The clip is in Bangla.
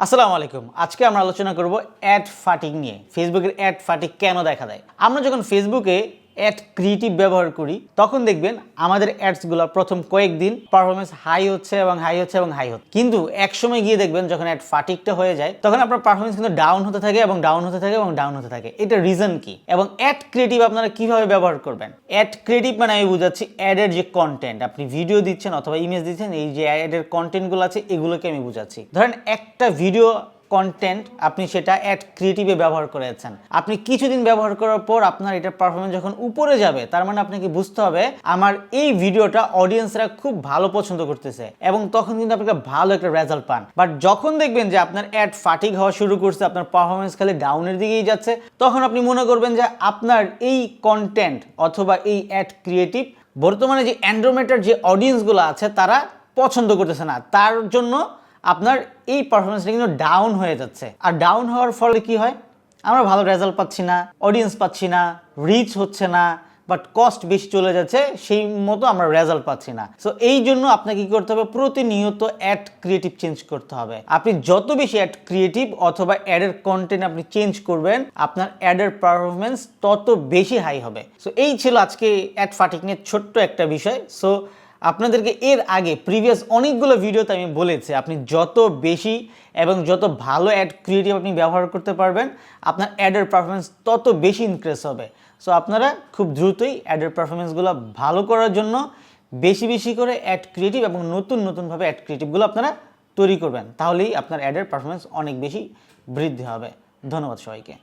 আসসালামু আলাইকুম। আজকে আমরা আলোচনা করব অ্যাড ফাটিগ নিয়ে। ফেসবুকের অ্যাড ফাটিগ কেন দেখা দেয়? আমরা যখন ফেসবুকে অ্যাড ক্রিয়েটিভ ব্যবহার করি তখন দেখবেন আমাদের অ্যাডসগুলো প্রথম কয়েকদিন পারফরমেন্স হাই হচ্ছে এবং হাই হচ্ছে এবং হাই হচ্ছে, কিন্তু একসময় গিয়ে দেখবেন যখন অ্যাড ফাটিগটা হয়ে যায় তখন আপনার পারফরমেন্স কিন্তু ডাউন হতে থাকে এবং ডাউন হতে থাকে এবং ডাউন হতে থাকে। এটা রিজন কি এবং অ্যাড ক্রিয়েটিভ আপনারা কিভাবে ব্যবহার করবেন? অ্যাড ক্রিয়েটিভ মানে আমি বুঝাচ্ছি অ্যাডের যে কন্টেন্ট, আপনি ভিডিও দিচ্ছেন অথবা ইমেজ দিচ্ছেন, এই যে অ্যাডের কন্টেন্টগুলো আছে এগুলোকে আমি বুঝাচ্ছি। ধরেন একটা ভিডিও কন্টেন্ট আপনি সেটা অ্যাড ক্রিয়েটিভে ব্যবহার করেছেন, আপনি কিছুদিন ব্যবহার করার পর আপনার এটার পারফরমেন্স যখন উপরে যাবে তার মানে আপনাকে বুঝতে হবে আমার এই ভিডিওটা অডিয়েন্সরা খুব ভালো পছন্দ করতেছে এবং তখন কিন্তু আপনাকে ভালো একটা রেজাল্ট পান। বাট যখন দেখবেন যে আপনার অ্যাড ফাটিগ হওয়া শুরু করছে, আপনার পারফরমেন্স খালি ডাউনের দিকেই যাচ্ছে, তখন আপনি মনে করবেন যে আপনার এই কন্টেন্ট অথবা এই অ্যাড ক্রিয়েটিভ বর্তমানে যে অ্যান্ড্রোমেটার যে অডিয়েন্সগুলো আছে তারা পছন্দ করতেছে না, তার জন্য আপনার এই পারফরমেন্সটা কিন্তু ডাউন হয়ে যাচ্ছে। আর ডাউন হওয়ার ফলে কি হয়? আমরা ভালো রেজাল্ট পাচ্ছি না, অডিয়েন্স পাচ্ছি না, রিচ হচ্ছে না, বাট কস্ট বেশি চলে যাচ্ছে, সেই মতো আমরা রেজাল্ট পাচ্ছি না। সো এই জন্য আপনাকে কি করতে হবে? প্রতিনিয়ত অ্যাড ক্রিয়েটিভ চেঞ্জ করতে হবে। আপনি যত বেশি অ্যাড ক্রিয়েটিভ অথবা অ্যাডের কন্টেন্ট আপনি চেঞ্জ করবেন, আপনার অ্যাডের পারফরমেন্স তত বেশি হাই হবে। সো এই ছিল আজকে অ্যাড ফাটিগ নিয়ে ছোট্ট একটা বিষয়। সো আপনাদেরকে এর আগে প্রিভিয়াস অনেকগুলো ভিডিওতে আমি বলেছি আপনি যত বেশি এবং যত ভালো অ্যাড ক্রিয়েটিভ আপনি ব্যবহার করতে পারবেন আপনার অ্যাডের পারফরমেন্স তত বেশি ইনক্রিজ হবে। সো আপনারা খুব দ্রুতই অ্যাডের পারফরমেন্সগুলো ভালো করার জন্য বেশি বেশি করে অ্যাড ক্রিয়েটিভ এবং নতুনভাবে অ্যাড ক্রিয়েটিভগুলো আপনারা তৈরি করবেন, তাহলেই আপনার অ্যাডের পারফরমেন্স অনেক বেশি বৃদ্ধি হবে। ধন্যবাদ সবাইকে।